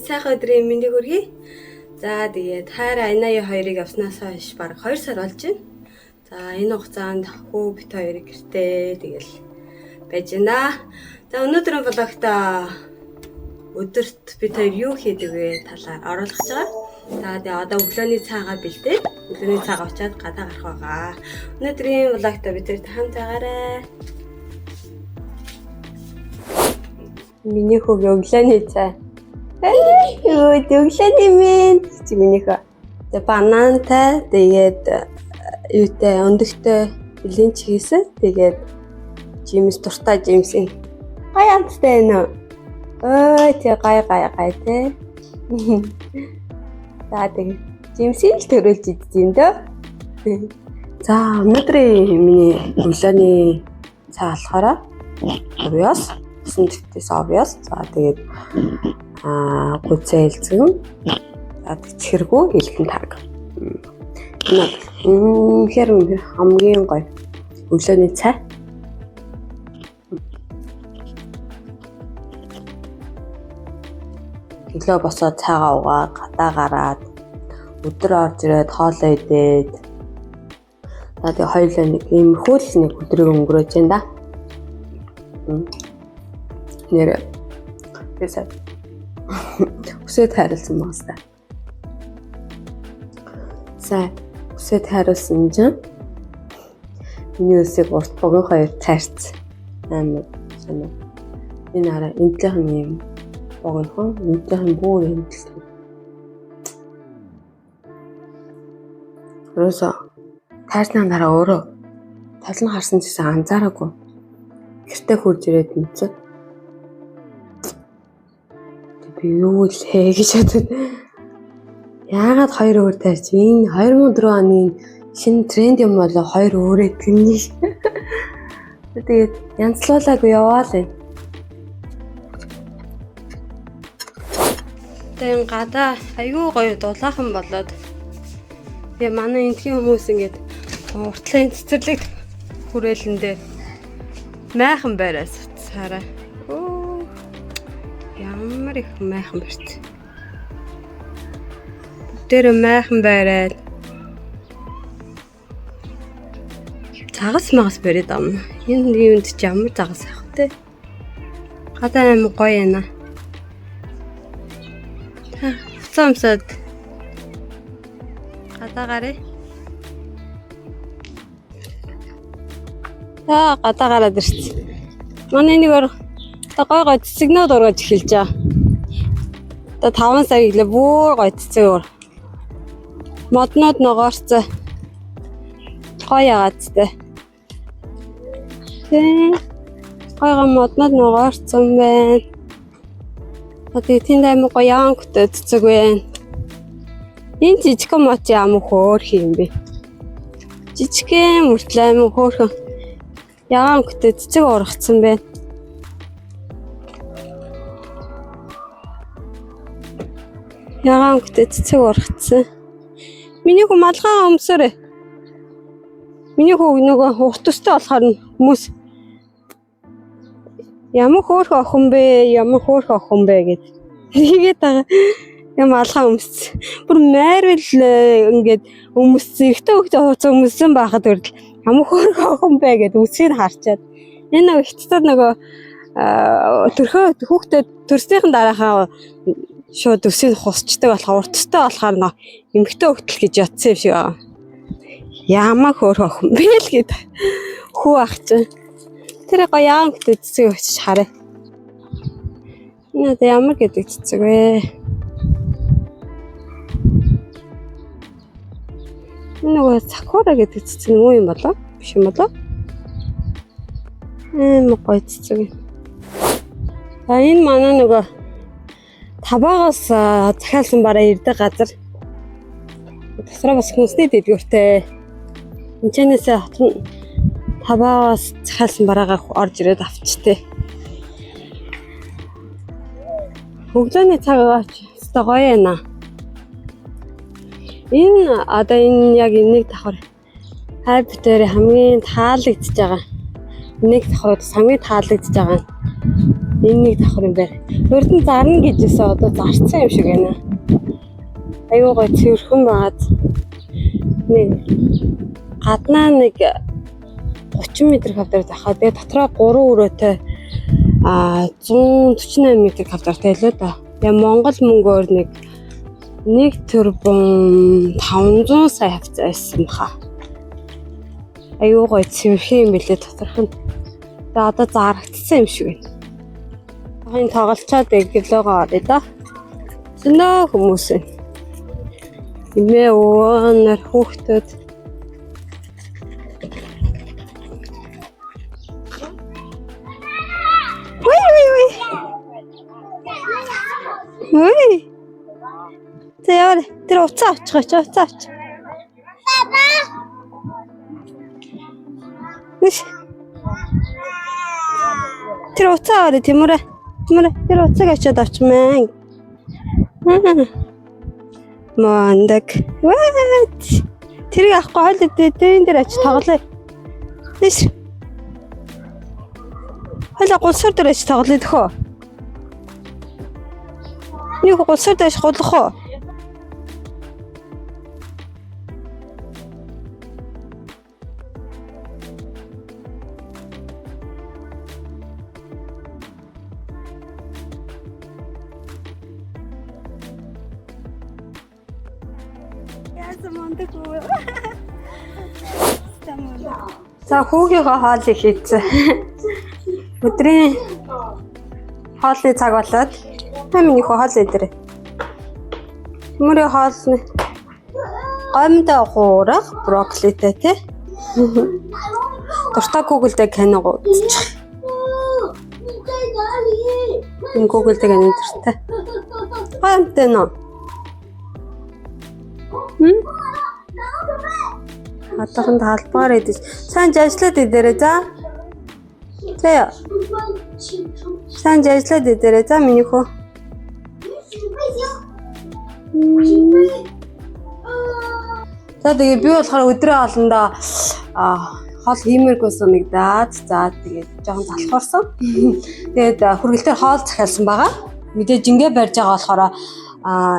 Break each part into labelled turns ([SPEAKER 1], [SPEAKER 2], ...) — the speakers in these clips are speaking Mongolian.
[SPEAKER 1] Сайхан өдрийн мэндийг хүргэе. За тэгээд хайр Айнаяа хоёрыг авснаас хойш баг 2 сар болж байна. За энэ хугацаанд хөө бит хоёрыг гэртээ тэгэл байж байна. За өнөөдрийн влогта өдөрт бит хоёр юу хийдэг вэ талаар оруулах гэж байгаа. За тэгээд одоо өглөөний цаагаа бэлдээд өглөөний цаагаа очиад гадаа гарах байгаа. Өнөөдрийн влогта бид хоёр хамт байгаарай. Миний хүүгийн өглөөний цай. Ой, өглөөний минь чи минийхөө. Тэгээ банантай, тэгээд юутай өндөгтэй бэлэнч хийсэн. Тэгээд жимс туртай жимсийн гай амттай нөө. Ой, тэг гай тэ. За тэгээд жимсийг л төрүүлж идсэн дөө. За өнөөдрийн миний өглөөний цай болохоор обвиос синтетис обвиос. За тэгээд гүцээ элцгэн. За чихэргүй хэлхэн тарг. Энэ хамгийн гоё өглөөний цай. Өглөө босоод цайгаа угаад гадаа гараад өдөр орж ирээд хоолоо идээд за тэгээ хоёулаа нэг ийм хөөл нэг өдрийг өнгөрөөж байна да. Нэр тэсэ үсэд хайрлсан маста. За үсэд хайрлсан чинь миний үсэг урт богино хоёр таарч амар санаа. Энэ хараа энтэйхэн юм богинохон энтэйхэн бүр энтэй. Росо таарснаа дараа өөрөө талан харсан чийсэн анзаараагүй. Гэртээ хурж ирээд мэдсэн. Би юу л хээ гэж бодод. Яагаад хоёр өөр таарч энэ 2004 оны шинэ тренд юм болоо хоёр өөрөө гинэ. Тэгээд янзлуулаагүй яваал ээ. Тэгээд гадаа аюу гоё дулаахан болоод тэгээ манай энтгийн хүмүүс ингээд уртлын цэцэрлэг хүрээлэндээ майхан байраас цаараа. Ямар их майхан барьц. Тэр майхан байраад цагас магас бариад ам. Энэ юунд ч ямар цагас ах вэ? Гадаа амар гоё яана. Цамсад гадаа гараа. Гадаа гараад ирсэн. Манай нэг гой гой цэцэгнүүд ургаж эхэлж байгаа. Одоо 5 сар иглээ бүр гой цэцэг уур. Моднууд ногоорцоо. Гой яагаад тээ. Гойгоо моднууд ногоорцсон байна. Одоо тэнд аймаг гоё яанктай цэцэг байна. Энэ жижигхэн мод ямар хөөх юм бэ? Жижигхэн мөртлөө аймаг хөөх. Яанктай цэцэг ургацсан байна. Ягаан гэдэг цэцэг ургацсан. Миний хүү малгай өмсөрөө. Миний хүү нөгөө урт төстэй болохоор хүмүүс ямар хөөх охин бэ гэд. Тэгээд юм малгай өмссөн. Бүр майрвал ингээд өмссөн. Ихтэй хөвгтэй хууцаа өмссөн байхад хүртэл ямар хөөх охин бэ гэд үсгийг харчаад. Энэ ихтэй нөгөө төрхөө хүүхдээ төрснийхэн дараахаа шууд өсөй хусчдаг болохоор урттай болохоор эмхтэй хөлтөл гэж ятсан юм шиг аа. Ямаа хөөх охин бэ л гээд хүү ах чинь. Тэр гоё яам гэдэг цэцэг очиж хараа. Энэ ямар гэдэг цэцэг вэ? Энэ нөгөө сакура гэдэг цэцэг юм болоо? Биш юм болоо? Гоё цэцэг. Энэ манай нөгөө табаагаас захиалсан бараа ирдэг газар. Тасраа бас хүнсний дэдгүүртэй. Энэчнээс табаагаас захиалсан бараагаа орж ирээд авчтэй. Өглөөний цагаа өстой гоё яана. Энэ одоо энэ яг энийг давхар хайптэр хамгийн таалагдж байгаа. Энийг давхар хамгийн таалагдж байгаа. Энийг давхар юм байна. Өрдөн зарна гэжсэн одоо зарцсан юм шиг байна. Аюу гой цэвэрхэн байгаад нэг гаднаа нэг 30 м квадрат захаа. Тэгээ дотроо 3 өрөөтэй 148 м квадраттай л да. Тэгээ Монгол мөнгөөр нэг 1 тэрбум 500 сая хавцаа байсан баха. Аюу гой цэвэрхэн юм билээ доторх нь. Тэгээ одоо зарагдсан юм шиг байна. Энэ тоглолцоод гэлөөгөө орё да. Зөнөө хүмүүс байна. Имээ өвөнөр хүүхдүүд. Ой. Тэяр тэр уцаа авчих уцаа авч. Баба. Тэр уцаа орё Тимүрэ. Тэр уцааг авчиад авчмаа. Мандаг. What? Тэрийг авахгүй хойлоо дээрэн дээр очиж тоглоё. Тэс. Хойлоо гулсуур дээр очиж тоглоё дөхөө. Нэг гулсуур дээр очиж голох уу? За хүүгийнхээ хоолыг хийцээ. Өдрийн хоолны цаг болоод миний хоол идэрээ. Мөрөө хоолны гомдоо хуурах брокколитэй тий. Дуртай Google-тэй киног үзчих. Энэ Google-тэй кино дуртай. Гомдоо нөө. Хатахан талбаар идэж. Сайн ажиллаад идэрээ за. Заяа. Сайн ажиллаад идэрээ за миний хөө. За тэгээ би болохоор өдрөө олондоо хоол хиймээргүй санагдаад за тэгээд жоохон залхуурсан. Тэгээд хүргэлтээр хоол захиалсан байгаа. Мэдээж ингээ барьж байгаа болохоор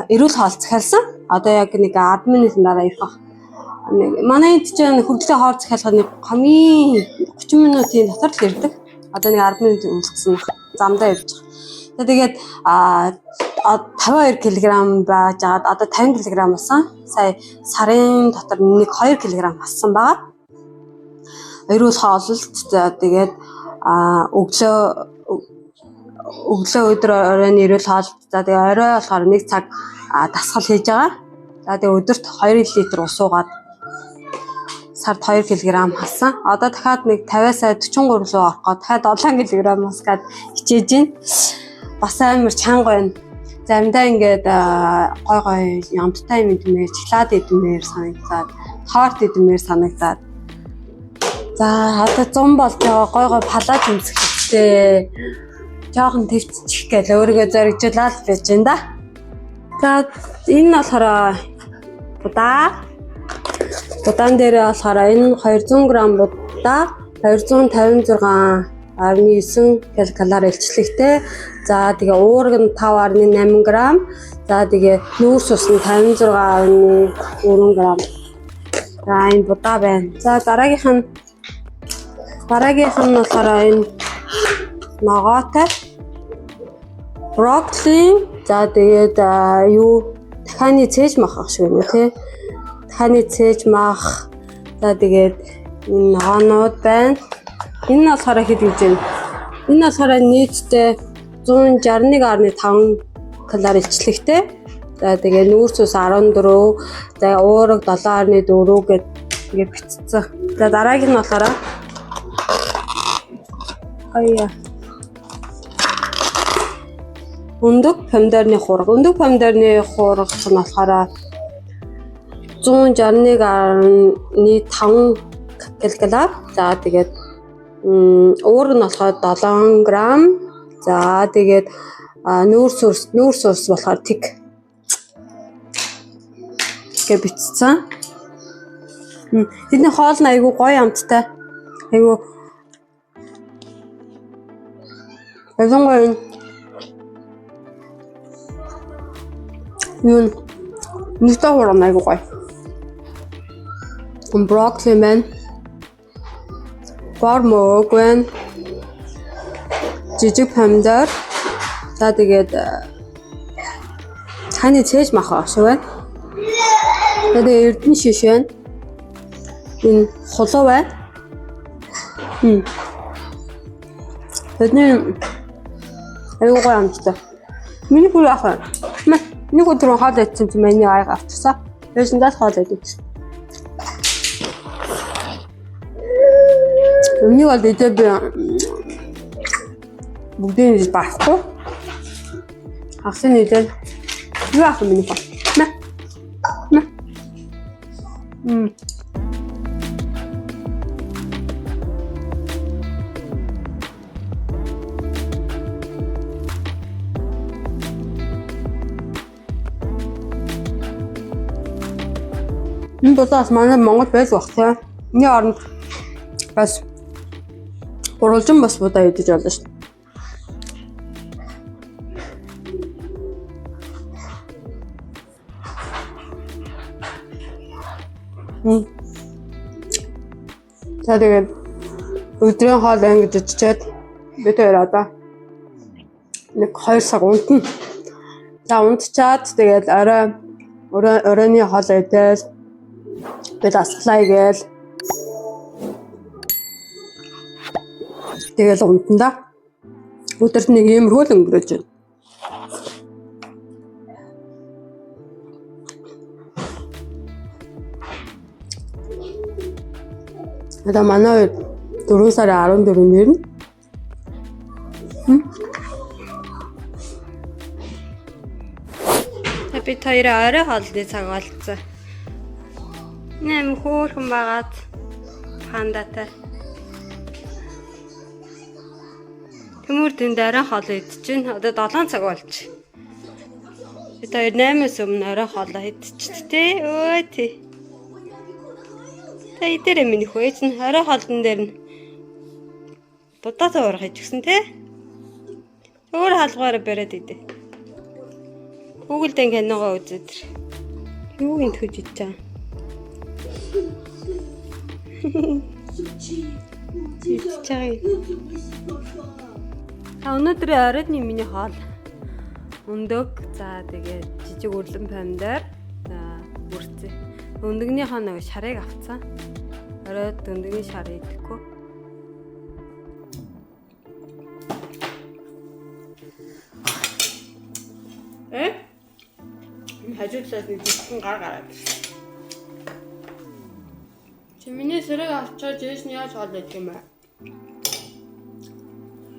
[SPEAKER 1] эрүүл хоол захиалсан. Одоо яг нэг 10 минутын дараа ирэх баг. Манай энд чинь хүргэлтээр хоол захиалахад нэг хамгийн 30 минутын дотор л ирдэг. Одоо нэг 10 минут өнгөрсөн замдаа ирж байгаа. Тэгээд 52 кг байж байгаад одоо 50 кг болсон. Сая сарын дотор нэг 2 кг бассан байгаа. Эрүүл хооллолт тэгээд өглөө өдөр оройн эрүүл хоол. За тэгээд орой болохоор 1 цаг дасгал хийж байгаа. За тэгээд өдөрт 2 литр ус уугаад сард 2 кг хасан. Одоо дахиад нэг 50-аас 43 руу орохоо дахиад 7 кг масгаад хичээж байна. Бас амар чанга байна. Заримдаа ингээд гой ямттай юм идмээр, шоколад идмээр санагдаад, торт идмээр санагдаад. За одоо 100 болж байгаа гой палаж өмсөх хэрэгтэй. Жохон төвччих гээл өөрийгөө зоригжуулаад байж байна да. За энэ болохоор будаан дээр болохоор энэ 200 г будаа 256.9 ккал илчлэгтэй. За тэгээ уург нь 5.8 г. За тэгээ нүүрс ус нь 56.4 г. За энэ будаа байна. За дараагийнх нь болохоор энэ ногоотой брокколи. За тэгээд дахианы цээж мах ах шиг юм тий. Дахианы цээж мах. За тэгээд энэ ногоонууд байна. Энэ нь болохоор хэд гэж байна? Энэ болохоор нийтдээ 161.5 ккал илчлэгтэй. За тэгээ нүүрс ус 14, за уурга 7.4 гэд ингээд бичсэн. За дараагийн нь болохоор өндөг помидорны хурга. Өндөг помидорны хурга нь болохоор 161.5 ккал. За тэгээд уурга нь болохоор 7 г. За тэгээд нүүрс ус болохоор тэг гэж бичсэн. Тэдний хоол нь айгүй гоё амттай. Айгүй ялангуяа юу нүдтэй хуурна айгуу гоё. Брокколи маань гормог байна. Жижиг помидор. За тэгээд таны цээж мах ашиг байна. Тэгээд эрдэнэ шиш байна. Энэ холоо байна. Тэдний айгуу гоё амттай. Миний хүү яах вэ? Нэг өдөр хоол идсэн чи миний аяга авчихсан. Тэрс надад хоол идсэн. Миний бол идэ би бүгдийг барахгүй. Хагсын идэл юу яах вэ миний хөө? Энэ бодоос манай Монгол байж байх тийм. Миний оронд бас уралжин бас будаа идэж болно шүү дээ. Тэгээд өдрийн хоол ингэж идчихэд бид хоёр одоо нэг 2 цаг унтна. За унтчаад тэгээд оройны хоол идэл бид асглаа гээл. Тэгэл унтанда. Өдөрт нэг иймэрхүү л өнгөрөөж байна. Одоо манай 4 сарын 14-нд ирнэ. Бид хоёроо орой хоолны цаг болцсон. Нэм хөөрхөн байгаад хандатай. Тэмүүр тэнд орой хоол идчихээн. Одоо 7 цаг болж. Бид хоёр 8-аас өмнө орой хоолоо идчихтээ. Өө тий. Та идэрэ миний хөөч нь орой хоолн дээр нь будаатай уурах хийчихсэн тий. Өөр хаалгаар бариад идэ. Google-д киногоо үзээд. Юу энэ хөж идчихэ. Өнөөдөр оройны миний хоол өндөг. За тэгээд жижиг өрлөн помидор. За бүрцээ. Өндөгнийхөө нэг шарыг авцсан. Оройд өндөгний шар идэхгүй. Хажуудлаас нэг жижигхэн гар гараад. Чи миний сэрэг авчаад жийс нь яаж хоол идэх юм бэ?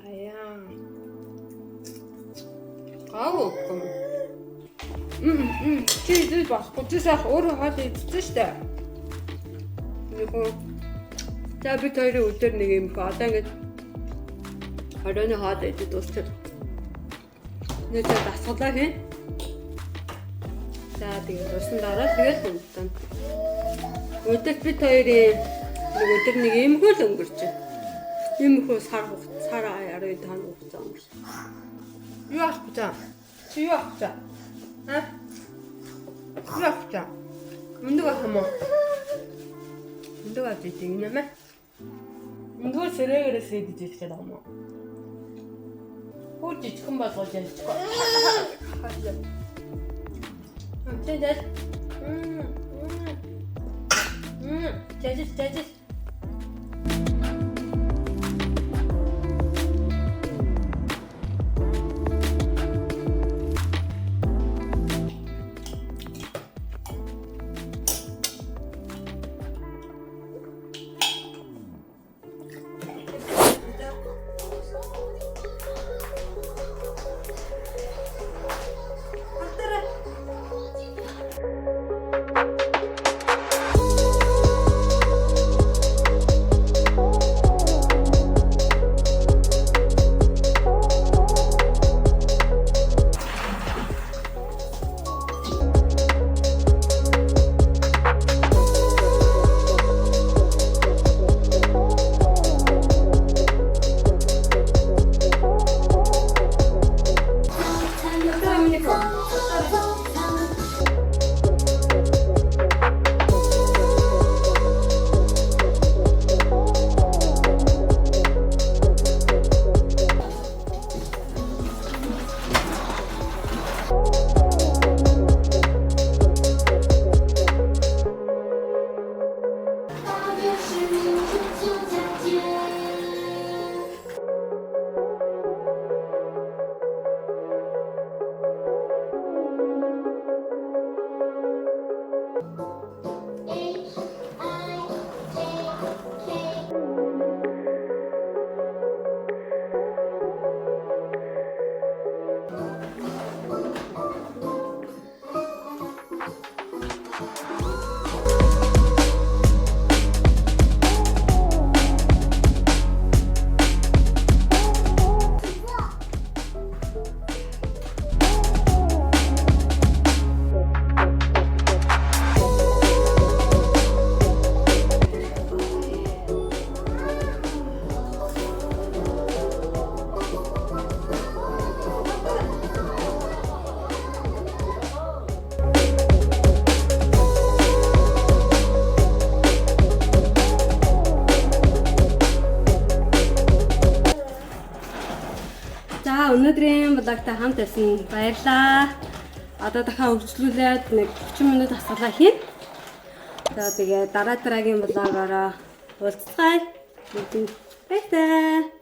[SPEAKER 1] Аяа. Гавгүй. Чи идэж болохгүй. Чи сах өөрөө хоол идчихсэн шүү дээ. Нэггүй. За бид хоёрын өдөр нэг юм хаа. Одоо ингэж оройны хоол идэж дуусчих. Нэг дасгалаа хийн. За тэгээд усан дараа тэгээд унтсан. Өдөрт бид хоёрын нэг өдөр нэг иймхүү л өнгөрч байна. Иймхүү сар 12 тоног хугацаа өнгөрч. Юу ах вэ? Чи юу ах вэ? Юу ах вэ? Өндөг ах юм уу? Өндөг ах гэдэг юм аа. Өндөг сэрэгээрээс идэж ирэх гэдэг юм уу? Хөө жижигхэн болгож ялчихгүй. Тэдэл. Тэдэл. өнөөдрийн блогтой хамт байсан баярлалаа. Одоо дахиад үргэлжлүүлээд нэг 30 минут асуулаа хийн. За тэгээ дараагийн блогоор уулзцгаая. Баярлалаа.